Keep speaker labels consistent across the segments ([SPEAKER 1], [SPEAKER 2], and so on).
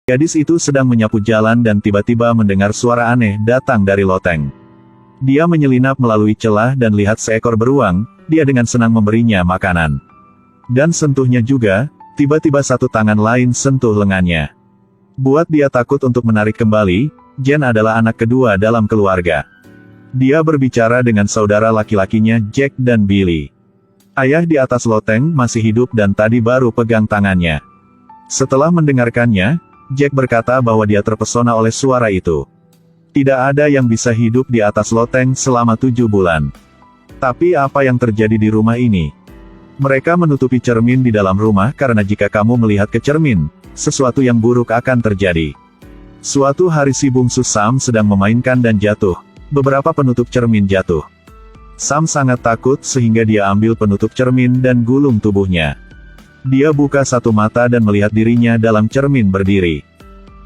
[SPEAKER 1] Gadis itu sedang menyapu jalan dan tiba-tiba mendengar suara aneh datang dari loteng. Dia menyelinap melalui celah dan lihat seekor beruang, dia dengan senang memberinya makanan. Dan sentuhnya juga, tiba-tiba satu tangan lain sentuh lengannya. Buat dia takut untuk menarik kembali, Jen adalah anak kedua dalam keluarga. Dia berbicara dengan saudara laki-lakinya Jack dan Billy. Ayah di atas loteng masih hidup dan tadi baru pegang tangannya. Setelah mendengarkannya, Jack berkata bahwa dia terpesona oleh suara itu. Tidak ada yang bisa hidup di atas loteng selama 7 bulan. Tapi apa yang terjadi di rumah ini? Mereka menutupi cermin di dalam rumah karena jika kamu melihat ke cermin, sesuatu yang buruk akan terjadi. Suatu hari si bungsu Sam sedang memainkan dan jatuh. Beberapa penutup cermin jatuh. Sam sangat takut sehingga dia ambil penutup cermin dan gulung tubuhnya. Dia buka satu mata dan melihat dirinya dalam cermin berdiri.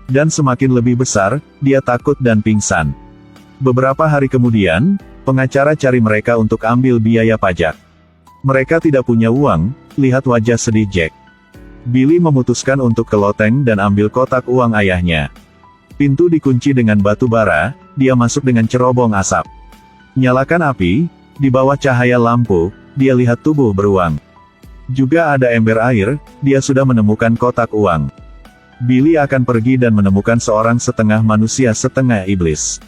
[SPEAKER 1] Dan semakin lebih besar, dia takut dan pingsan. Beberapa hari kemudian, pengacara cari mereka untuk ambil biaya pajak. Mereka tidak punya uang, lihat wajah sedih Jack. Billy memutuskan untuk ke loteng dan ambil kotak uang ayahnya. Pintu dikunci dengan batu bara, dia masuk dengan cerobong asap. Nyalakan api, di bawah cahaya lampu, dia lihat tubuh beruang. Juga ada ember air, dia sudah menemukan kotak uang. Billy akan pergi dan menemukan seorang setengah manusia setengah iblis.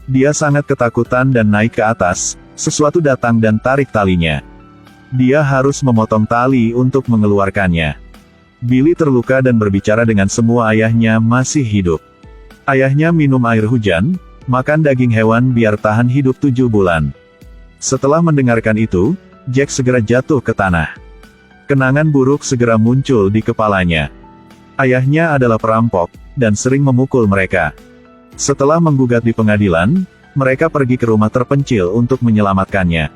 [SPEAKER 1] Dia sangat ketakutan dan naik ke atas, sesuatu datang dan tarik talinya. Dia harus memotong tali untuk mengeluarkannya. Billy terluka dan berbicara dengan semua ayahnya masih hidup. Ayahnya minum air hujan, makan daging hewan biar tahan hidup 7 bulan. Setelah mendengarkan itu, Jack segera jatuh ke tanah. Kenangan buruk segera muncul di kepalanya. Ayahnya adalah perampok, dan sering memukul mereka. Setelah menggugat di pengadilan, mereka pergi ke rumah terpencil untuk menyelamatkannya.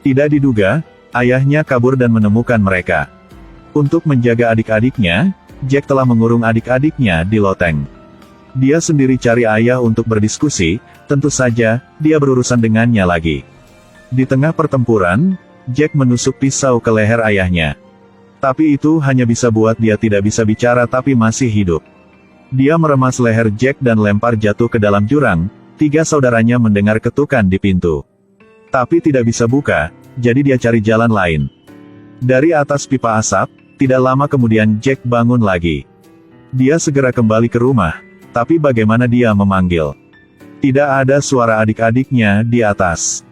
[SPEAKER 1] Tidak diduga, ayahnya kabur dan menemukan mereka. Untuk menjaga adik-adiknya, Jack telah mengurung adik-adiknya di loteng. Dia sendiri cari ayah untuk berdiskusi, tentu saja, dia berurusan dengannya lagi. Di tengah pertempuran, Jack menusuk pisau ke leher ayahnya. Tapi itu hanya bisa buat dia tidak bisa bicara tapi masih hidup. Dia meremas leher Jack dan lempar jatuh ke dalam jurang, 3 saudaranya mendengar ketukan di pintu. Tapi tidak bisa buka, jadi dia cari jalan lain. Dari atas pipa asap, tidak lama kemudian Jack bangun lagi. Dia segera kembali ke rumah. Tapi bagaimana dia memanggil? Tidak ada suara adik-adiknya di atas.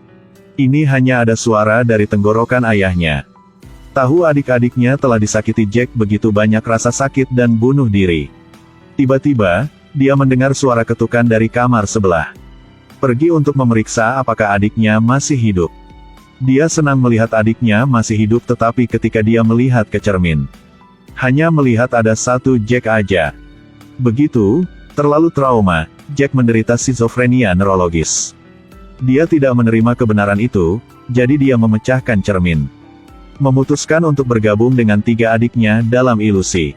[SPEAKER 1] Ini hanya ada suara dari tenggorokan ayahnya. Tahu adik-adiknya telah disakiti Jack begitu banyak rasa sakit dan bunuh diri. Tiba-tiba, dia mendengar suara ketukan dari kamar sebelah. Pergi untuk memeriksa apakah adiknya masih hidup. Dia senang melihat adiknya masih hidup tetapi ketika dia melihat ke cermin, hanya melihat ada satu Jack aja. Begitu, terlalu trauma, Jack menderita skizofrenia neurologis. Dia tidak menerima kebenaran itu, jadi dia memecahkan cermin. Memutuskan untuk bergabung dengan 3 adiknya dalam ilusi.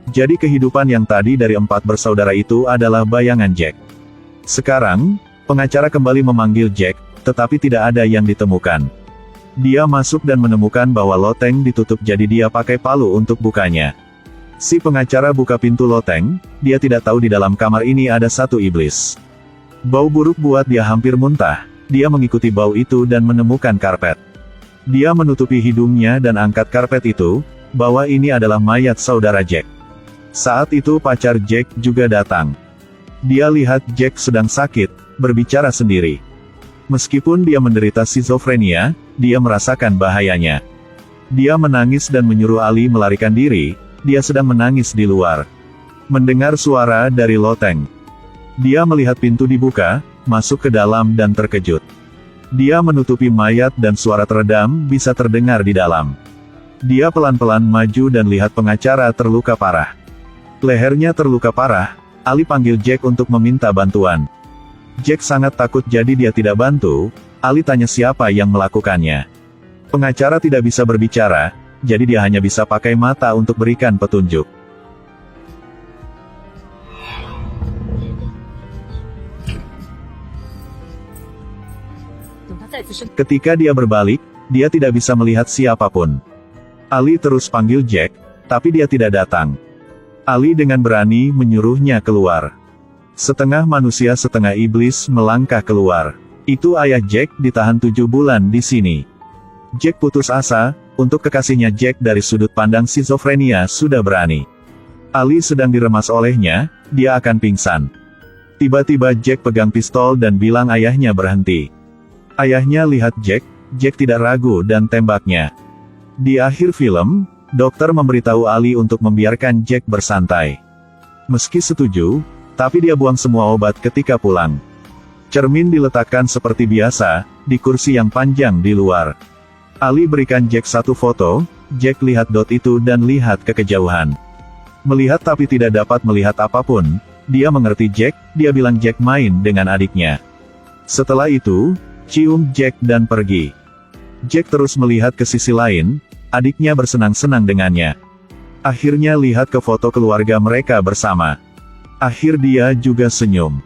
[SPEAKER 1] Jadi kehidupan yang tadi dari 4 bersaudara itu adalah bayangan Jack. Sekarang, pengacara kembali memanggil Jack, tetapi tidak ada yang ditemukan. Dia masuk dan menemukan bahwa loteng ditutup jadi dia pakai palu untuk bukanya. Si pengacara buka pintu loteng, dia tidak tahu di dalam kamar ini ada satu iblis. Bau buruk buat dia hampir muntah, dia mengikuti bau itu dan menemukan karpet. Dia menutupi hidungnya dan angkat karpet itu, bahwa ini adalah mayat saudara Jack. Saat itu pacar Jack juga datang. Dia lihat Jack sedang sakit, berbicara sendiri. Meskipun dia menderita skizofrenia, dia merasakan bahayanya. Dia menangis dan menyuruh Ali melarikan diri. Dia sedang menangis di luar. Mendengar suara dari loteng. Dia melihat pintu dibuka, masuk ke dalam dan terkejut. Dia menutupi mayat dan suara teredam bisa terdengar di dalam. Dia pelan-pelan maju dan lihat pengacara terluka parah. Lehernya terluka parah, Ali panggil Jack untuk meminta bantuan. Jack sangat takut jadi dia tidak bantu. Ali tanya siapa yang melakukannya. Pengacara tidak bisa berbicara, jadi dia hanya bisa pakai mata untuk berikan petunjuk. Ketika dia berbalik, dia tidak bisa melihat siapapun. Ali terus panggil Jack, tapi dia tidak datang. Ali dengan berani menyuruhnya keluar. Setengah manusia setengah iblis melangkah keluar. Itu ayah Jack ditahan 7 bulan di sini. Jack putus asa, untuk kekasihnya Jack dari sudut pandang skizofrenia sudah berani. Ali sedang diremas olehnya, dia akan pingsan. Tiba-tiba Jack pegang pistol dan bilang ayahnya berhenti. Ayahnya lihat Jack tidak ragu dan tembaknya. Di akhir film, dokter memberitahu Ali untuk membiarkan Jack bersantai. Meski setuju, tapi dia buang semua obat ketika pulang. Cermin diletakkan seperti biasa, di kursi yang panjang di luar. Ali berikan Jack satu foto, Jack lihat dot itu dan lihat ke kejauhan. Melihat tapi tidak dapat melihat apapun, dia mengerti Jack, dia bilang Jack main dengan adiknya. Setelah itu, cium Jack dan pergi. Jack terus melihat ke sisi lain, adiknya bersenang-senang dengannya. Akhirnya lihat ke foto keluarga mereka bersama. Akhir dia juga senyum.